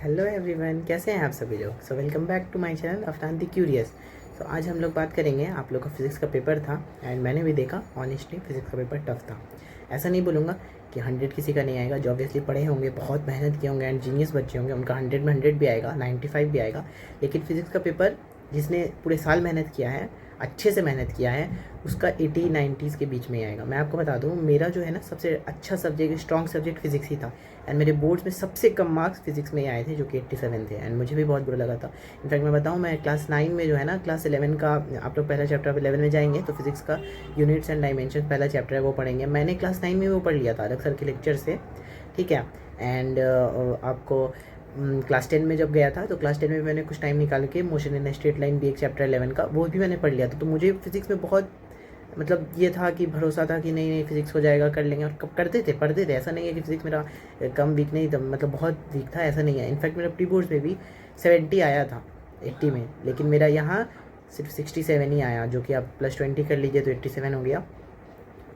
Hello everyone, कैसे हैं आप सभी लोग। So welcome back to my channel Afnan the curious. तो आज हम लोग बात करेंगे, आप लोग का फिज़िक्स का पेपर था एंड मैंने भी देखा ऑनेस्टली फिज़िक्स का पेपर टफ था। ऐसा नहीं बोलूँगा कि 100 किसी का नहीं आएगा, जो ऑब्वियसली पढ़े होंगे, बहुत मेहनत किए होंगे एंड जीनियस बच्चे होंगे, उनका 100 में 100 भी आएगा, 95 भी आएगा। लेकिन फिज़िक्स का पेपर जिसने पूरे साल मेहनत किया है, अच्छे से मेहनत किया है, उसका 80-90s के बीच में ही आएगा। मैं आपको बता दूँ, मेरा जो है ना सबसे अच्छा सब्जेक्ट, स्ट्रॉन्ग सब्जेक्ट फिज़िक्स ही था एंड मेरे बोर्ड्स में सबसे कम मार्क्स फिज़िक्स में ही आए थे, जो कि 87 थे एंड मुझे भी बहुत बुरा लगा था। इनफैक्ट मैं बताऊँ, मैं क्लास 9 में जो है ना, क्लास 11 का आप लोग पहला चैप्टर 11 में जाएंगे तो फिज़िक्स का यूनिट्स एंड डायमेंशन पहला चैप्टर है, वो पढ़ेंगे। मैंने क्लास 9 में वो पढ़ लिया था अलग सर के लेक्चर से, ठीक है। एंड आपको क्लास 10 में जब गया था तो क्लास 10 में मैंने कुछ टाइम निकाल के मोशन इन स्ट्रेट लाइन भी एक चैप्टर 11 का वो भी मैंने पढ़ लिया था। तो मुझे फिज़िक्स में बहुत मतलब ये था कि भरोसा था कि नहीं नहीं फिज़िक्स हो जाएगा, कर लेंगे, और कब करते थे, पढ़ते थे। ऐसा नहीं है कि फिज़िक्स मेरा कम वीक नहीं था, मतलब बहुत वीक था, ऐसा नहीं है। इनफैक्ट मेरा प्री बोर्ड्स में भी 70 आया था 80 में, लेकिन मेरा यहाँ सिर्फ 67 ही आया, जो कि आप +20 कर लीजिए तो 87 हो गया।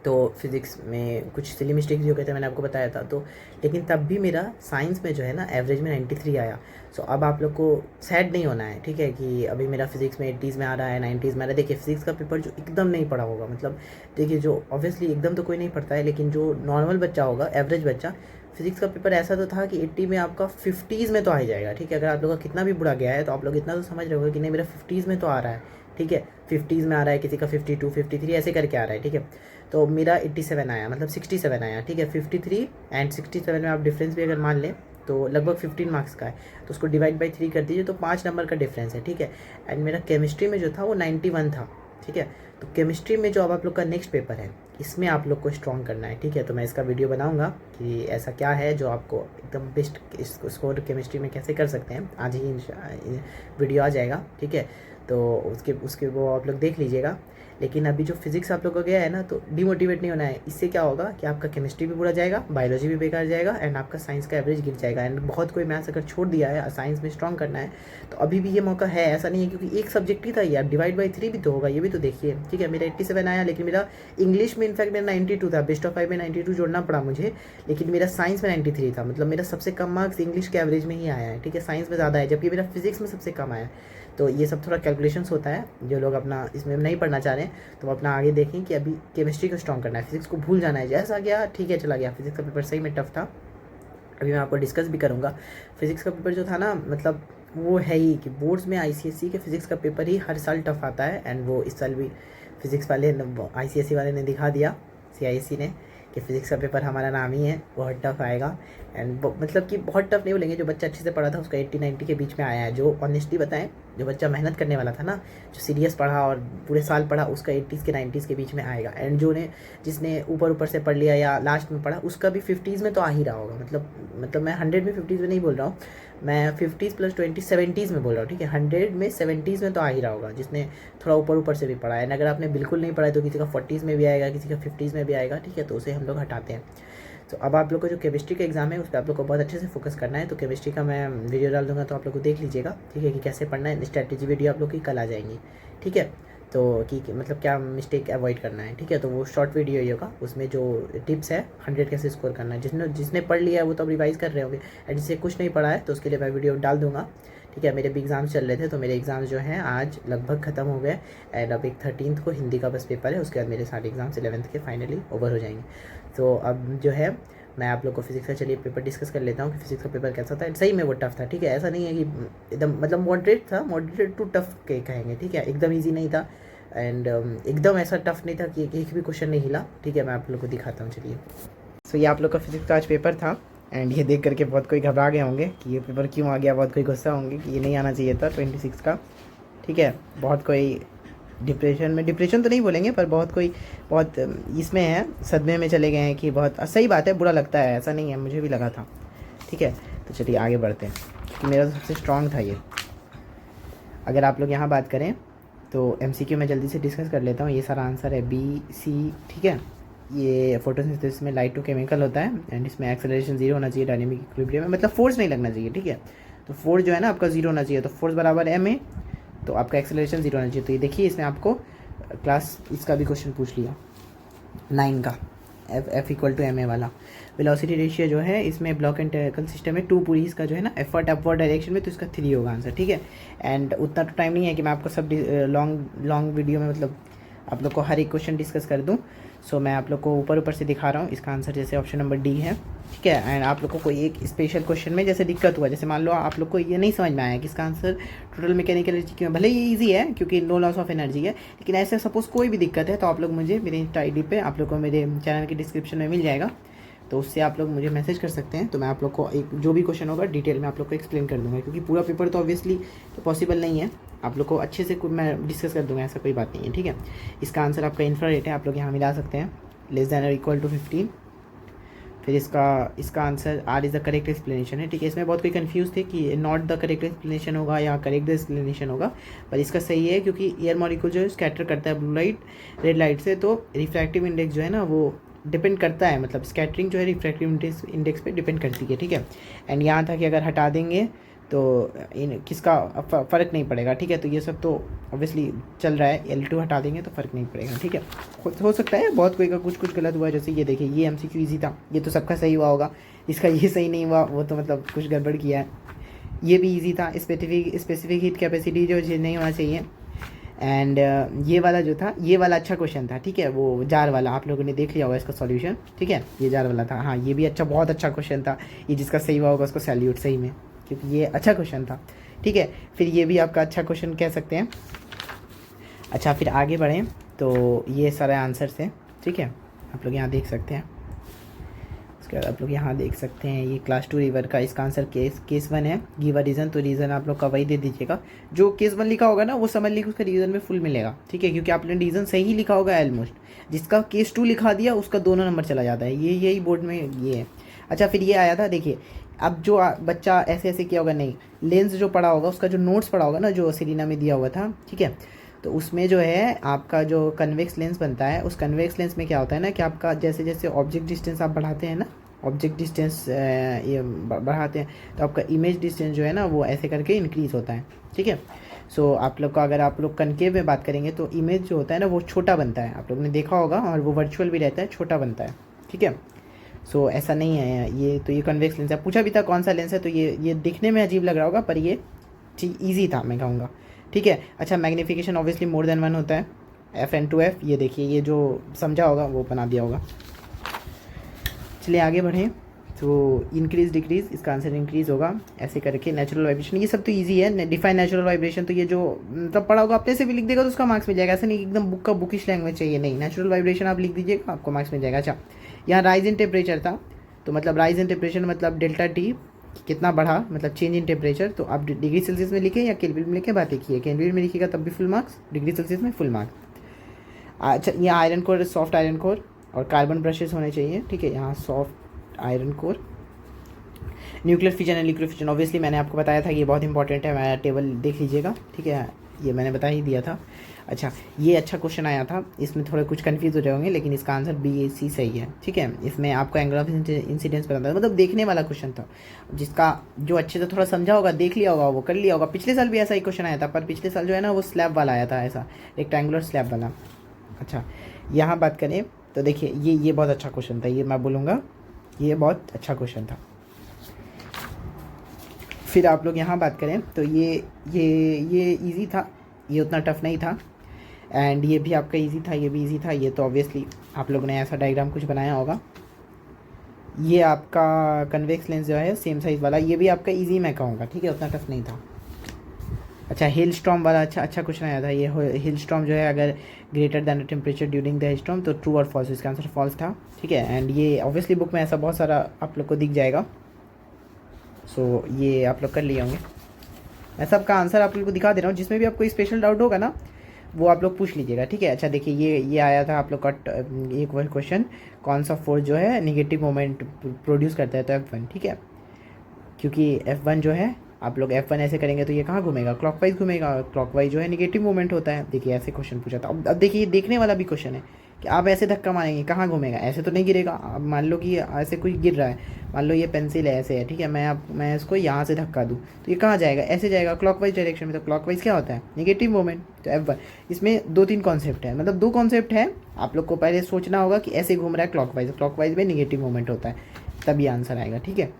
तो फिज़िक्स में कुछ सिली मिस्टेक्स जो कहते हैं, मैंने आपको बताया था। तो लेकिन तब भी मेरा साइंस में जो है ना एवरेज में 93 आया। सो अब आप लोग को सैड नहीं होना है, ठीक है, कि अभी मेरा फिज़िक्स में 80s में आ रहा है, 90s में आ रहा है। देखिए फिज़िक्स का पेपर जो एकदम नहीं पढ़ा होगा, मतलब देखिए जो ऑब्वियसली एकदम तो कोई नहीं पढ़ता है, लेकिन जो नॉर्मल बच्चा होगा, एवरेज बच्चा, फिज़िक्स का पेपर ऐसा तो था कि 80 में आपका 50s में तो आ ही जाएगा, ठीक है। अगर आप लोग का कितना भी बुरा गया है तो आप लोग इतना तो समझ रहे होगे कि नहीं मेरा 50s में तो आ रहा है, ठीक है। 50s में आ रहा है, किसी का 52, 53 ऐसे करके आ रहा है, ठीक है। तो मेरा 87 आया, मतलब 67 आया, ठीक है। 53 एंड 67 में आप डिफरेंस भी अगर मान लें तो लगभग 15 मार्क्स का है, तो उसको डिवाइड बाई 3 कर दीजिए तो 5 नंबर का डिफरेंस है, ठीक है। एंड मेरा केमिस्ट्री में जो था वो 91 था, ठीक है। तो केमिस्ट्री में जो अब आप लोग का नेक्स्ट पेपर है, इसमें आप लोग को स्ट्रॉन्ग करना है, ठीक है। तो मैं इसका वीडियो बनाऊंगा कि ऐसा क्या है जो आपको एकदम बेस्ट स्कोर केमिस्ट्री में कैसे कर सकते हैं। आज ही वीडियो आ जाएगा, ठीक है। तो उसके उसके वो आप लोग देख लीजिएगा। लेकिन अभी जो फिज़िक्स आप लोग का गया है ना, तो डिमोटिवेट नहीं होना है। इससे क्या होगा कि आपका केमिस्ट्री भी बुरा जाएगा, बायोलॉजी भी बेकार जाएगा एंड आपका साइंस का एवरेज गिर जाएगा। एंड बहुत कोई मैथ्स अगर छोड़ दिया है, साइंस में स्ट्रॉन्ग करना है, तो अभी भी ये मौका है, ऐसा नहीं है, क्योंकि एक सब्जेक्ट ही था यार, डिवाइड बाई 3 भी तो होगा, ये भी तो देखिए, ठीक है। मेरा 87 आया, लेकिन मेरा इंग्लिश में इनफैक्ट मेरा 92 था, बेस्ट ऑफ 5 में 92 जोड़ना पड़ा मुझे, लेकिन मेरा साइंस में 93 था। मतलब मेरा सबसे कम मार्क्स इंग्लिश के एवरेज में ही आया है, ठीक है। साइंस में ज़्यादा है, जबकि मेरा फिजिक्स में सबसे कम आया। तो ये सब थोड़ा कैलकुलेशंस होता है, जो लोग अपना इसमें नहीं पढ़ना चाह रहे हैं तो अपना आगे देखें कि अभी केमिस्ट्री को स्ट्रॉन्ग करना है, फिजिक्स को भूल जाना है। जैसा गया ठीक है, चला गया। फिजिक्स का पेपर सही में टफ था, अभी मैं आपको डिस्कस भी करूँगा। फिजिक्स का पेपर जो था ना, मतलब वो है ही कि बोर्ड्स में आईसीएसई के फिजिक्स का पेपर ही हर साल टफ आता है। एंड वो इस साल भी फिजिक्स वाले आईसीएसई वाले ने दिखा दिया, सीआईएसई ने, कि फिजिक्स का पेपर हमारा नाम ही है, बहुत टफ आएगा। एंड मतलब कि बहुत टफ नहीं बोलेंगे, जो बच्चा अच्छे से पढ़ा था उसका 80-90 के बीच में आया है। जो ऑनेस्टली बताएं, जो बच्चा मेहनत करने वाला था ना, जो सीरियस पढ़ा और पूरे साल पढ़ा, उसका 80s के 90s के बीच में आएगा। एंड जो ने जिसने ऊपर ऊपर से पढ़ लिया या लास्ट में पढ़ा, उसका भी 50s में तो आ ही रहा होगा। मतलब मैं 100 में 50s में नहीं बोल रहा हूँ, मैं 50s + 20 70s में बोल रहा हूँ, ठीक है। 100 में 70s में तो आ ही रहा होगा, जिसने थोड़ा ऊपर ऊपर से भी पढ़ा है। अगर आपने बिल्कुल नहीं पढ़ा है तो किसी का 40s में भी आएगा, किसी का 50s में भी आएगा, ठीक है। तो उसे हम लोग हटाते हैं। तो अब आप लोग का जो केमिस्ट्री का एग्जाम है, उस पर आप लोग को बहुत अच्छे से फोकस करना है। तो केमिस्ट्री का मैं वीडियो डाल दूंगा, तो आप लोग को देख लीजिएगा, ठीक है, कि कैसे पढ़ना है। स्ट्रैटेजी वीडियो आप लोग की कल आ जाएंगी, ठीक है। तो कि मतलब क्या मिस्टेक अवॉइड करना है, ठीक है। तो वो शॉर्ट वीडियो ही होगा, उसमें जो टिप्स है 100 कैसे स्कोर करना है। जिसने पढ़ लिया है वो तो अब रिवाइज़ कर रहे होंगे, एंड जिससे कुछ नहीं पढ़ा है तो उसके लिए मैं वीडियो डाल दूंगा, ठीक है। मेरे भी एग्ज़ाम्स चल रहे थे, तो मेरे एग्ज़ाम्स जो हैं आज लगभग ख़त्म हो गए। एंड अब एक 13th को हिंदी का बस पेपर है, उसके बाद मेरे सारे एग्ज़ाम्स 11th के फाइनली ओवर हो जाएंगे। तो अब जो है मैं आप लोग को फिजिक्स का चलिए पेपर डिस्कस कर लेता हूँ कि फिजिक्स का पेपर कैसा था। सही में वो टफ था, ठीक है। ऐसा नहीं है कि एकदम मतलब मॉडरेट था, मॉडरेट टू टफ के कहेंगे, ठीक है। एकदम ईजी नहीं था एंड एकदम ऐसा टफ नहीं था कि एक भी क्वेश्चन नहीं हिला, ठीक है। मैं आप लोग को दिखाता हूँ, चलिए। सो ये आप लोग का फिजिक्स का आज पेपर था एंड ये देख करके बहुत कोई घबरा गए होंगे कि ये पेपर क्यों आ गया, बहुत कोई गुस्सा होंगे कि ये नहीं आना चाहिए था 26 का, ठीक है। बहुत कोई डिप्रेशन तो नहीं बोलेंगे, पर बहुत इसमें है, सदमे में चले गए हैं कि बहुत सही बात है, बुरा लगता है, ऐसा नहीं है, मुझे भी लगा था, ठीक है। तो चलिए आगे बढ़ते हैं कि मेरा तो सबसे स्ट्रॉन्ग था ये। अगर आप लोग यहाँ बात करें तो एमसीक्यू में जल्दी से डिस्कस कर लेता हूँ। ये सारा आंसर है बी सी, ठीक है। ये फोटोसिंथेसिस में लाइट टू केमिकल होता है एंड इसमें एक्सेलरेशन 0 होना चाहिए, डायनेमिक इक्विलिब्रियम में, मतलब फोर्स नहीं लगना चाहिए, ठीक है। तो फोर्स जो है ना आपका 0 होना चाहिए, तो फोर्स बराबर m है, तो आपका एक्सेलरेशन 0 होना चाहिए। तो ये देखिए, इसमें आपको क्लास इसका भी क्वेश्चन पूछ लिया 9 का, F equal to M A वाला। वेलोसिटी रेशियो जो है इसमें ब्लॉक एंड टैकल सिस्टम में 2 पूरी इसका जो है ना एफर्ट अपवर्ड डायरेक्शन में, तो इसका 3 होगा आंसर, ठीक है। एंड उतना तो टाइम नहीं है कि मैं आपको सब लॉन्ग वीडियो में मतलब आप लोग को हर एक क्वेश्चन डिस्कस कर दूं। सो मैं आप लोग को ऊपर से दिखा रहा हूँ इसका आंसर, जैसे ऑप्शन नंबर डी है, ठीक है। एंड आप लोग को कोई एक स्पेशल क्वेश्चन में जैसे दिक्कत हुआ, जैसे मान लो आप लोग को ये नहीं समझ में आया कि इसका आंसर टोटल मैकेनिकल एनर्जी क्यों, भले ये ईजी है क्योंकि नो लॉस ऑफ एनर्जी है, लेकिन ऐसे सपोज कोई भी दिक्कत है तो आप लोग मुझे मेरे इंस्टा ID पे आप लोग को मेरे चैनल के डिस्क्रिप्शन में मिल जाएगा, तो उससे आप लोग मुझे मैसेज कर सकते हैं। तो मैं आप लोग को एक जो भी क्वेश्चन होगा डिटेल में आप लोग को एक्सप्लेन कर दूंगा, क्योंकि पूरा पेपर तो ऑब्वियसली तो पॉसिबल नहीं है, आप लोग को अच्छे से मैं डिस्कस कर दूंगा, ऐसा कोई बात नहीं है, ठीक है। इसका आंसर आपका इंफ्रारेड है, आप लोग यहाँ मिला सकते हैं, लेस दैन और इक्वल टू 15। फिर इसका answer R is the correct explanation है, ठीक है। इसमें बहुत कोई कंफ्यूज थे कि नॉट द करेक्ट एक्सप्लेनेशन होगा या करेक्ट एक्सप्लेनेशन होगा, पर इसका सही है क्योंकि एयर मॉलिक्यूल जो है स्कैटर करता है ब्लू लाइट रेड लाइट से, तो रिफ्रैक्टिव इंडेक्स जो है ना वो डिपेंड करता है, मतलब स्कैटरिंग जो है रिफ्रैक्टिव इंडेक्स पे डिपेंड करती है, ठीक है। एंड यहाँ था कि अगर हटा देंगे तो किसका फ़र्क नहीं पड़ेगा, ठीक है। तो ये सब तो ऑब्वियसली चल रहा है, L2 हटा देंगे तो फ़र्क नहीं पड़ेगा, ठीक है। हो सकता है बहुत कोई का कुछ गलत हुआ है, जैसे ये देखिए ये MCQ ईजी था, ये तो सबका सही हुआ होगा, इसका ये सही नहीं हुआ वो तो मतलब कुछ गड़बड़ किया है। ये भी ईजी था, स्पेसिफिक हीट कैपेसिटी जो चीज़ नहीं होना चाहिए। एंड ये वाला जो था, ये वाला अच्छा क्वेश्चन था, ठीक है, वो जार वाला आप लोगों ने देख लिया होगा इसका सॉल्यूशन, ठीक है, ये जार वाला था। हाँ ये भी अच्छा, बहुत अच्छा क्वेश्चन था, ये जिसका सही हुआ होगा उसको सैल्यूट सही में, क्योंकि ये अच्छा क्वेश्चन था, ठीक है। फिर ये भी आपका अच्छा क्वेश्चन कह सकते हैं। अच्छा फिर आगे बढ़ें तो ये सारे आंसर्स हैं, ठीक है, आप लोग यहाँ देख सकते हैं। उसके बाद आप लोग यहाँ देख सकते हैं ये क्लास 2 रिवर का, इसका आंसर केस 1 है। गिव अ रीज़न, तो रीज़न आप लोग का वही दे दीजिएगा, जो केस 1 लिखा होगा ना वो समझ लीजिए उसका रीज़न में फुल मिलेगा, ठीक है, क्योंकि आपने रीज़न सही लिखा होगा ऑलमोस्ट, जिसका केस 2 लिखा दिया उसका 2 नंबर चला जाता है, ये यही बोर्ड में ये है। अच्छा फिर ये आया था, देखिए अब जो बच्चा ऐसे किया होगा, नहीं लेंस जो पढ़ा होगा उसका जो नोट्स पढ़ा होगा ना जो सेलिना में दिया हुआ था, ठीक है, तो उसमें जो है आपका जो कन्वेक्स लेंस बनता है, उस कन्वेक्स लेंस में क्या होता है ना कि आपका जैसे जैसे ऑब्जेक्ट डिस्टेंस आप बढ़ाते हैं ना, ऑब्जेक्ट डिस्टेंस ये बढ़ाते हैं तो आपका इमेज डिस्टेंस जो है ना वो ऐसे करके इंक्रीज़ होता है, ठीक है। सो आप लोग का अगर आप लोग कनकेव में बात करेंगे तो इमेज जो होता है ना वो छोटा बनता है, आप लोग ने देखा होगा, और वो वर्चुअल भी रहता है, छोटा बनता है, ठीक है। सो ऐसा नहीं है ये, तो ये कन्वेक्स लेंस है। पूछा भी था कौन सा लेंस है, तो ये दिखने में अजीब लग रहा होगा पर ये ठीक ईजी था मैं कहूँगा, ठीक है। अच्छा मैग्नीफिकेशन ऑब्वियसली मोर देन 1 होता है, FN2F, ये देखिए ये जो समझा होगा वो बना दिया होगा। चलिए आगे बढ़ें, तो इंक्रीज डिक्रीज, इसका आंसर इंक्रीज होगा ऐसे करके। नेचुरल वाइब्रेशन ये सब तो इजी है, डिफाइन नेचुरल वाइब्रेशन, तो ये जो मतलब पढ़ा होगा अपने से भी लिख देगा तो उसका मार्क्स मिल जाएगा, ऐसा नहीं एकदम बुक का बुकिश लैंग्वेज चाहिए, नहीं नेचुरल वाइब्रेशन आप लिख दीजिएगा आपको मार्क्स मिल जाएगा। अच्छा यहाँ राइज इन टेम्परेचर था, तो मतलब राइज इन टेम्परेचर मतलब डेल्टा टी कितना बढ़ा, मतलब चेंज इन टेम्परेचर, तो आप डिग्री सेल्सियस में लिखें या केल्विन में लिखें बात एक ही है, केल्विन में लिखिएगा तब भी फुल मार्क्स, डिग्री सेल्सियस में फुल मार्क्स। अच्छा ये iron core, soft iron core और कार्बन ब्रशेस होने चाहिए, ठीक है, यहाँ soft iron core. Nuclear fission and liquid fission obviously मैंने आपको बताया था कि ये बहुत इंपॉर्टेंट है, मैं टेबल देख लीजिएगा, ठीक है, ये मैंने बता ही दिया था। अच्छा ये अच्छा क्वेश्चन आया था, इसमें थोड़े कुछ कंफ्यूज हो जाओगे लेकिन इसका आंसर BAC सही है, ठीक है। इसमें आपको एंगल ऑफ इंसिडेंस बताता है, मतलब देखने वाला क्वेश्चन था, जिसका जो अच्छे से थोड़ा समझा होगा, देख लिया होगा, वो कर लिया होगा। पिछले साल भी ऐसा ही क्वेश्चन आया था, पर पिछले साल जो है ना वो स्लैब वाला आया था, ऐसा रेक्टेंगुलर स्लैब वाला। अच्छा यहाँ बात करें तो देखिए ये बहुत अच्छा क्वेश्चन था, ये मैं बोलूँगा ये बहुत अच्छा क्वेश्चन था। फिर आप लोग यहाँ बात करें तो ये इजी था, ये उतना टफ नहीं था, एंड ये भी आपका इजी था, ये भी इजी था। ये तो ऑब्वियसली आप लोग ने ऐसा डायग्राम कुछ बनाया होगा। ये आपका कन्वेक्स लेंस जो है सेम साइज़ वाला, ये भी आपका इजी मैं कहूँगा, ठीक है, उतना टफ नहीं था। अच्छा हिल स्टॉर्म वाला अच्छा क्वेश्चन आया था, ये हिल स्टॉर्म जो है अगर greater than temperature during the storm तो ट्रू और फॉल्स, इसका आंसर फॉल्स था, ठीक है। एंड ये ऑब्वियसली बुक में ऐसा बहुत सारा आप लोग को दिख जाएगा, सो ये आप लोग कर लिए होंगे। मैं सबका आंसर आप लोग को दिखा दे रहा हूँ, जिसमें भी आपको स्पेशल डाउट होगा ना वो आप लोग पूछ लीजिएगा, ठीक है। अच्छा देखिए ये आया था आप लोग का एक क्वेश्चन, कौन सा फोर्स जो है निगेटिव मोमेंट प्रोड्यूस करता है, तो F1, ठीक है, क्योंकि F1 जो है आप लोग F1 ऐसे करेंगे तो ये कहाँ घूमेगा, क्लॉकवाइज घूमेगा, क्लॉकवाइज जो है निगेटिव मोमेंट होता है। देखिए ऐसे क्वेश्चन पूछा था। अब देखिए ये देखने वाला भी क्वेश्चन है, कि आप ऐसे धक्का मारेंगे कहाँ घूमेगा, ऐसे तो नहीं गिरेगा। अब मान लो कि ऐसे कोई गिर रहा है, मान लो ये पेंसिल है ऐसे है, ठीक है, मैं इसको यहाँ से धक्का दूँ तो ये कहाँ जाएगा, ऐसे जाएगा क्लॉकवाइज डायरेक्शन में। तो क्लॉकवाइज क्या होता है, नेगेटिव मोमेंट। तो F1 इसमें 2-3 कॉन्सेप्ट है, मतलब 2 कॉन्सेप्ट है। आप लोग को पहले सोचना होगा कि ऐसे घूम रहा है क्लॉकवाइज, क्लॉकवाइज में नेगेटिव मोमेंट होता है, तभी आंसर आएगा, ठीक है।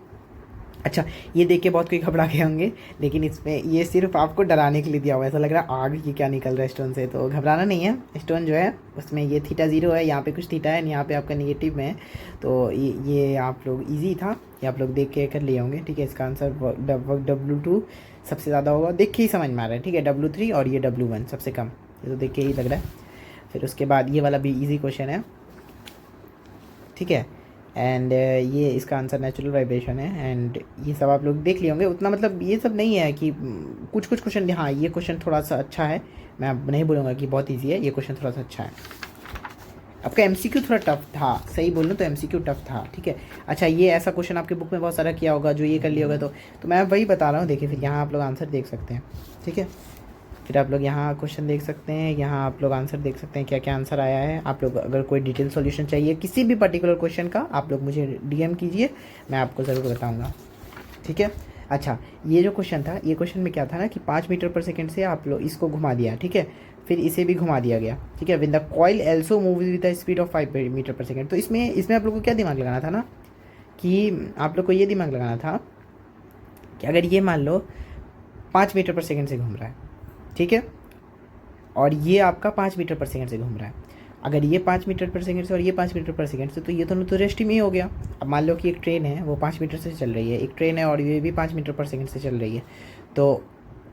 अच्छा, ये देख के बहुत कोई घबरा गए होंगे, लेकिन इसमें ये सिर्फ आपको डराने के लिए दिया हुआ है। ऐसा लग रहा है आग की क्या निकल रहा है स्टोन से, तो घबराना नहीं है। स्टोन जो है उसमें ये थीटा 0 है, यहाँ पे कुछ थीटा है, यहाँ पे आपका नेगेटिव में है। तो ये आप लोग इजी था, ये आप लोग देख के कर लिए होंगे, ठीक है। इसका आंसर W2 सबसे ज़्यादा होगा, देख के ही समझ में आ रहा है, ठीक है। W3 और ये W1 सबसे कम, ये तो देख के ही लग रहा है। फिर उसके बाद ये वाला भी ईजी क्वेश्चन है, ठीक है। एंड ये इसका आंसर नेचुरल वाइब्रेशन है। एंड ये सब आप लोग देख लिए होंगे, उतना मतलब ये सब नहीं है कि कुछ क्वेश्चन, हाँ ये क्वेश्चन थोड़ा सा अच्छा है, मैं अब नहीं बोलूँगा कि बहुत इजी है, ये क्वेश्चन थोड़ा सा अच्छा है। आपका MCQ थोड़ा टफ था, सही बोलूँ तो MCQ टफ था, ठीक है। अच्छा, ये ऐसा क्वेश्चन आपके बुक में बहुत सारा किया होगा, जो ये कर लिया होगा, तो मैं वही बता रहा हूँ। देखिए फिर यहाँ आप लोग आंसर देख सकते हैं, ठीक है। फिर आप लोग यहाँ क्वेश्चन देख सकते हैं, यहाँ आप लोग आंसर देख सकते हैं, क्या क्या आंसर आया है। आप लोग अगर कोई डिटेल सॉल्यूशन चाहिए किसी भी पर्टिकुलर क्वेश्चन का, आप लोग मुझे DM कीजिए, मैं आपको ज़रूर बताऊँगा, ठीक है। अच्छा, ये जो क्वेश्चन था, ये क्वेश्चन में क्या था ना कि 5 मीटर पर सेकेंड से आप लोग इसको घुमा दिया, ठीक है, फिर इसे भी घुमा दिया गया, ठीक है। With the coil also move with the speed of 5 metre पर सेकेंड। तो इसमें आप लोग को क्या दिमाग लगाना था ना, कि आप लोग को ये दिमाग लगाना था कि अगर ये मान लो 5 मीटर पर सेकेंड से घूम रहा है, ठीक है, और ये आपका 5 मीटर पर सेकेंड से घूम रहा है, अगर ये 5 मीटर पर सेकेंड से और ये 5 मीटर पर सेकेंड से, तो ये दोनों तो रेस्ट में ही हो गया। अब मान लो कि एक ट्रेन है, वो 5 मीटर से चल रही है, एक ट्रेन है और ये भी 5 मीटर पर सेकेंड से चल रही है। तो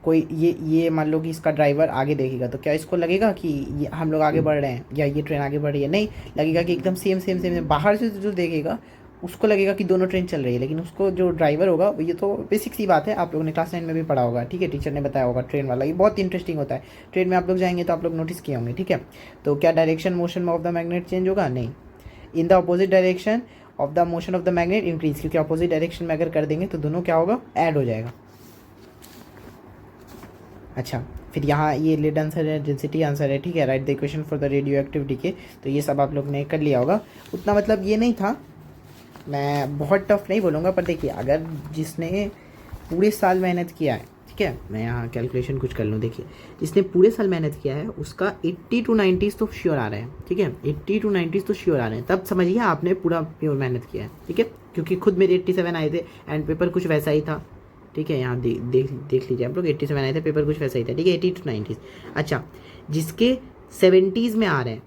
कोई ये मान लो कि इसका ड्राइवर आगे देखेगा, तो क्या इसको लगेगा कि ये हम लोग आगे बढ़ रहे हैं या ये ट्रेन आगे बढ़ रही है? नहीं लगेगा, कि एकदम सेम बाहर से जो देखेगा उसको लगेगा कि दोनों ट्रेन चल रही है, लेकिन उसको जो ड्राइवर होगा, ये तो बेसिक सी बात है, आप लोगों ने क्लास 9 में भी पढ़ा होगा, ठीक है, टीचर ने बताया होगा ट्रेन वाला। ये बहुत इंटरेस्टिंग होता है, ट्रेन में आप लोग जाएंगे तो आप लोग नोटिस किए होंगे, ठीक है। तो क्या direction motion of the magnet change होगा? नहीं, in the opposite direction of the motion of the magnet increase, क्योंकि अपोजिट डायरेक्शन में अगर कर देंगे तो दोनों क्या होगा, ऐड हो जाएगा। अच्छा, फिर यहाँ ये लेड आंसर है, डेंसिटी आंसर है, ठीक है। Write the equation for the radioactive decay, तो ये सब आप लोग ने कर लिया होगा। उतना मतलब ये नहीं था, मैं बहुत टफ नहीं बोलूँगा, पर देखिए अगर जिसने पूरे साल मेहनत किया है, ठीक है, मैं यहाँ कैलकुलेशन कुछ कर लूँ, देखिए जिसने पूरे साल मेहनत किया है उसका 80 to 90 तो श्योर आ रहे हैं, ठीक है, 80 to 90 तो श्योर आ रहे हैं, तब समझिए आपने पूरा प्योर मेहनत किया है, ठीक है। क्योंकि खुद मेरे 87 आए थे एंड पेपर कुछ वैसा ही था, ठीक है। यहाँ देख लीजिए आप लोग, 87 आए थे, पेपर कुछ वैसा ही था, ठीक है, 80 to 90। अच्छा, जिसके 70s में आ रहे हैं,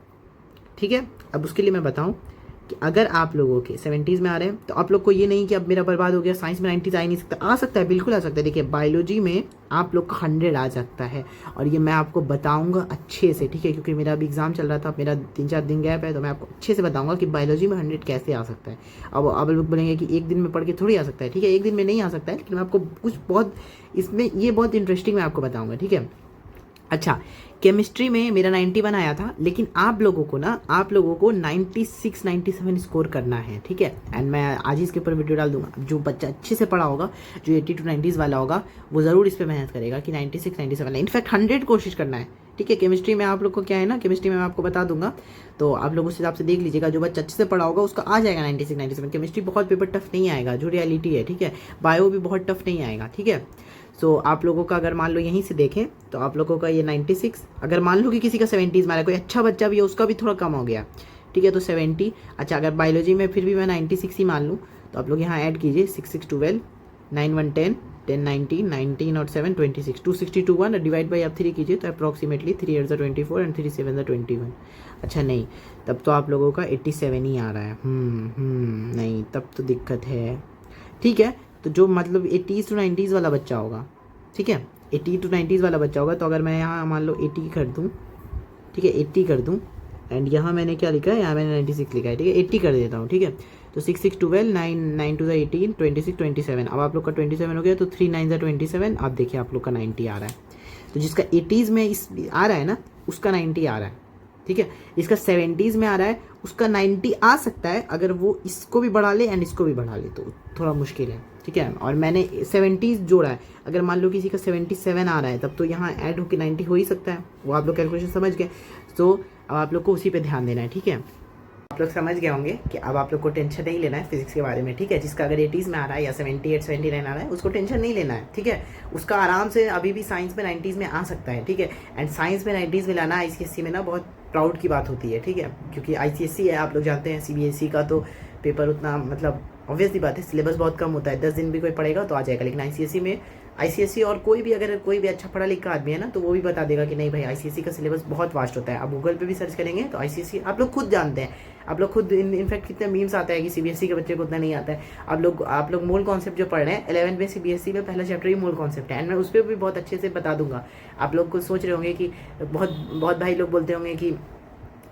ठीक है, अब उसके लिए मैं बताऊँ कि अगर आप लोगों के 70s में आ रहे हैं, तो आप लोग को ये नहीं कि अब मेरा बर्बाद हो गया, साइंस में 90s आ ही नहीं सकता, आ सकता है, बिल्कुल आ सकता है। देखिए बायोलॉजी में आप लोग का 100 आ सकता है, और ये मैं आपको बताऊंगा अच्छे से, ठीक है, क्योंकि मेरा अभी एग्जाम चल रहा था, मेरा 3-4 दिन गैप है, तो मैं आपको अच्छे से बताऊंगा कि बायोलॉजी में 100 कैसे आ सकता है। अब आप लोग बोलेंगे कि एक दिन में पढ़ के थोड़ी आ सकता है, ठीक है, एक दिन में नहीं आ सकता है, लेकिन मैं आपको कुछ बहुत इसमें ये बहुत इंटरेस्टिंग मैं आपको बताऊँगा, ठीक है। अच्छा, केमिस्ट्री में मेरा 91 आया था, लेकिन आप लोगों को 96-97 स्कोर करना है, ठीक है। एंड मैं आज ही इसके ऊपर वीडियो डाल दूंगा, जो बच्चा अच्छे से पढ़ा होगा, जो 80 to 90 वाला होगा, वो ज़रूर इस पर मेहनत करेगा कि 96-97 इनफैक्ट 100 कोशिश करना है, ठीक है। केमिस्ट्री में आप लोग को क्या है ना, केमिस्ट्री में मैं आपको बता दूंगा, तो आप लोग उस हिसाब से देख लीजिएगा, जो बच्चा अच्छे से पढ़ा होगा उसका आ जाएगा 96-97। केमिस्ट्री बहुत पेपर टफ नहीं आएगा, जो रियलिटी है, ठीक है। बायो भी बहुत टफ नहीं आएगा, ठीक है। सो आप लोगों का अगर मान लो यहीं से देखें तो आप लोगों का ये 96, अगर मान लो कि किसी का 70s में आ रहा है, कोई अच्छा बच्चा भी है उसका भी थोड़ा कम हो गया, ठीक है, तो 70। अच्छा, अगर बायोलॉजी में फिर भी मैं 96 ही मान लूँ, तो आप लोग यहाँ ऐड कीजिए 6-6-12, 9-1-10, 10-19, 19 और 7 26, 260-1 डिवाइड बाई आप 3 कीजिए, तो अप्रॉक्सीमेटली 3 8 24 एंड 3 7 21। अच्छा नहीं, तब तो आप लोगों का 87 ही आ रहा है, नहीं तब तो दिक्कत है, ठीक है। तो जो मतलब 80s to 90s वाला बच्चा होगा, ठीक है, 80 to 90s वाला बच्चा होगा, तो अगर मैं यहाँ मान लो 80 कर दूँ, ठीक है, 80 कर दूँ, एंड यहाँ मैंने क्या लिखा है, यहाँ मैंने 96 लिखा है, ठीक है, 80 कर देता हूँ, ठीक है। तो 6-6-12, 9 to 18, 26 27, अब आप लोग का 27 हो गया, तो 3 9 27, अब देखिए आप लोग का 90 आ रहा है। तो जिसका 80s में इस आ रहा है ना, उसका 90 आ रहा है, ठीक है। इसका 70s में आ रहा है, उसका 90 आ सकता है, अगर वो इसको भी बढ़ा ले एंड इसको भी बढ़ा ले, तो थोड़ा मुश्किल है, ठीक है। और मैंने 70s जोड़ा है, अगर मान लो किसी का 77 आ रहा है, तब तो यहाँ ऐड होकर 90 हो ही सकता है, वो आप लोग कैलकुलेशन समझ गए। तो अब आप लोग को उसी पे ध्यान देना है, ठीक है। आप लोग समझ गए होंगे कि अब आप लोग को टेंशन नहीं लेना है फिजिक्स के बारे में, ठीक है। जिसका अगर 80s में आ रहा है या 78 79 आ रहा है उसको टेंशन नहीं लेना है, ठीक है। उसका आराम से अभी भी साइंस में 90s में आ सकता है, ठीक है। एंड साइंस में 90s में लाना ICSE में ना बहुत प्राउड की बात होती है, ठीक है। क्योंकि ICSE है, आप लोग जानते हैं, CBSE का तो पेपर उतना मतलब ऑब्वियसली बात है, सिलेबस बहुत कम होता है, 10 दिन भी कोई पढ़ेगा तो आ जाएगा। लेकिन ICSE और कोई भी अगर कोई भी अच्छा पढ़ा लिखा आदमी है ना तो वो भी बता देगा कि नहीं भाई ICSE का सिलेबस बहुत वास्ट होता है। आप गूगल पे भी सर्च करेंगे तो ICSE आप लोग खुद जानते हैं, आप लोग खुद इनफैक्ट कितने मीम्स आता है कि CBSE के बच्चे को उतना नहीं आता है। आप लोग मूल कॉन्सेप्ट जो पढ़ रहे हैं 11th में CBSE में पहला चैप्टर ही मूल कॉन्सेप्ट है, एंड मैं उस पर भी बहुत अच्छे से बता दूंगा। आप लोग को सोच रहे होंगे कि बहुत भाई लोग बोलते होंगे कि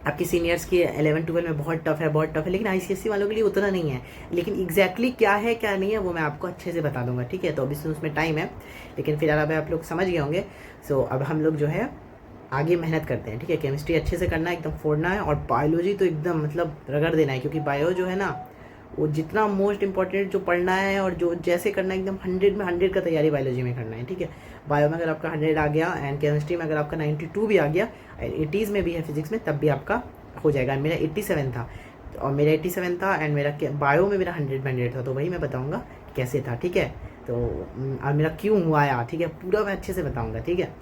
आपके सीनियर्स की 11 12 में बहुत टफ है, लेकिन ICSE वालों के लिए उतना नहीं है। लेकिन एग्जैक्टली क्या है क्या नहीं है वो मैं आपको अच्छे से बता दूंगा, ठीक है। तो अभी से उसमें टाइम है, लेकिन फिलहाल अब आप लोग समझ गए होंगे। सो अब हम लोग जो है आगे मेहनत करते हैं, ठीक है। केमिस्ट्री अच्छे से करना है, एकदम फोड़ना है, और बायोलॉजी तो एकदम मतलब रगड़ देना है, क्योंकि बायो जो है ना वो जितना मोस्ट इंपॉर्टेंट जो पढ़ना है और जो जैसे करना है एकदम 100 में 100 का तैयारी बायोलॉजी में करना है, ठीक है। बायो में अगर आपका 100 आ गया एंड केमिस्ट्री में अगर आपका 92 भी आ गया, 80s में भी है फिजिक्स में, तब भी आपका हो जाएगा। मेरा 87 था और मेरा 87 था एंड मेरा बायो में मेरा 100 में 100 था, तो वही मैं बताऊँगा कैसे था, ठीक है। तो और मेरा क्यों हुआ आया, ठीक है, पूरा मैं अच्छे से बताऊँगा, ठीक है।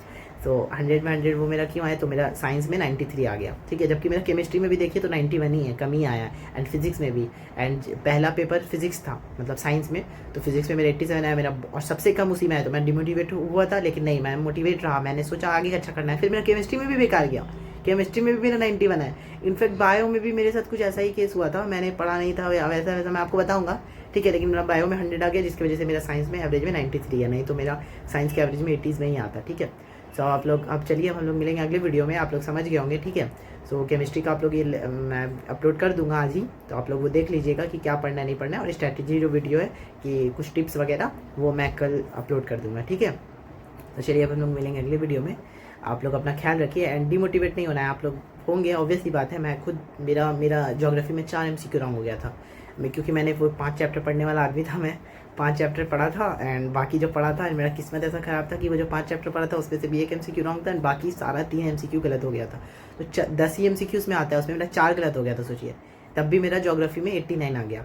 तो 100 में 100 वो मेरा क्यों आया, तो मेरा साइंस में 93 आ गया, ठीक है। जबकि मेरा केमिस्ट्री में भी देखिए तो 91 ही है, कम ही आया है, एंड फिजिक्स में भी। एंड पहला पेपर फिजिक्स था मतलब साइंस में, तो फिजिक्स में मेरा 87 आया मेरा, और सबसे कम उसी में आया। तो मैं डिमोटिवेट हुआ था, लेकिन नहीं, मैं मोटिवेट रहा, मैंने सोचा आगे अच्छा करना है। फिर मेरा केमिस्ट्री में भी बेकार गया, केमिस्ट्री में भी मेरा 91 है। इनफैक्ट बायो में भी मेरे साथ कुछ ऐसा ही केस हुआ था, मैंने पढ़ा नहीं था वैसा मैं आपको बताऊंगा, ठीक है। लेकिन मेरा बायो में 100 आ गया, जिसकी वजह से मेरा साइंस में एवरेज में 93 है, नहीं तो मेरा साइंस के एवरेज में 80s में ही आता, ठीक है। सो आप लोग अब चलिए हम लोग मिलेंगे अगले वीडियो में, आप लोग समझ गए होंगे, ठीक है। सो केमिस्ट्री का आप लोग ये मैं अपलोड कर दूंगा आज ही, तो आप लोग वो देख लीजिएगा कि क्या पढ़ना है नहीं पढ़ना है, और स्ट्रैटेजी जो वीडियो है कि कुछ टिप्स वगैरह वो मैं कल अपलोड कर दूंगा, ठीक है। तो चलिए अब हम लोग मिलेंगे अगले वीडियो में। आप लोग अपना ख्याल रखिए एंड डिमोटिवेट नहीं होना है। आप लोग होंगे, ऑब्वियसली बात है, मैं खुद मेरा ज्योग्राफी में 4 MCQ रॉन्ग हो गया था क्योंकि मैंने वो 5 चैप्टर पढ़ने वाला आदमी था, मैं 5 चैप्टर पढ़ा था एंड बाकी जो पढ़ा था, मेरा किस्मत ऐसा ख़राब था कि वो जो 5 चैप्टर पढ़ा था उसमें से भी 1 MCQ रॉन्ग था एंड बाकी सारा 3 MCQ गलत हो गया था। तो 10 ही MCQ उसमें आता है, उसमें मेरा 4 गलत हो गया था, सोचिए। तब भी मेरा ज्योग्राफी में 89 आ गया,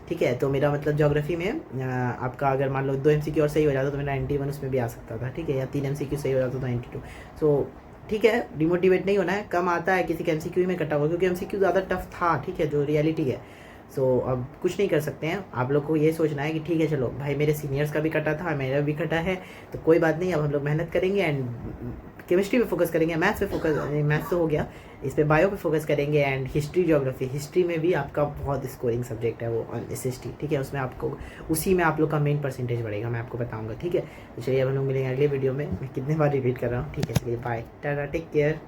ठीक है। तो मेरा मतलब ज्योग्राफी में आपका अगर मान लो 2 MCQ और सही हो जाता तो मेरा 91 उसमें भी आ सकता था, ठीक है, या 3 MCQ सही हो जाता तो 92। सो ठीक है, डिमोटिवेट नहीं होना है, कम आता है किसी के MCQ में कटा हुआ, क्योंकि MCQ ज़्यादा टफ था, ठीक है, जो रियलिटी है। सो अब कुछ नहीं कर सकते हैं, आप लोग को ये सोचना है कि ठीक है चलो भाई मेरे सीनियर्स का भी कटा था, मेरा भी कटा है, तो कोई बात नहीं, अब हम लोग मेहनत करेंगे एंड केमिस्ट्री पे फोकस करेंगे, मैथ्स पे फोकस, मैथ्स तो हो गया, इस पे बायो पे फोकस करेंगे एंड हिस्ट्री हिस्ट्री में भी आपका बहुत स्कोरिंग सब्जेक्ट है वो SST, ठीक है, उसमें आपको उसी में आप लोग का मेन परसेंटेज बढ़ेगा, मैं आपको बताऊंगा, ठीक है। तो चलिए अब हम लोग मिलेंगे अगले वीडियो में, मैं कितने बार रिपीट कर रहा हूँ, ठीक है, चलिए बाय, टाटा, टेक केयर।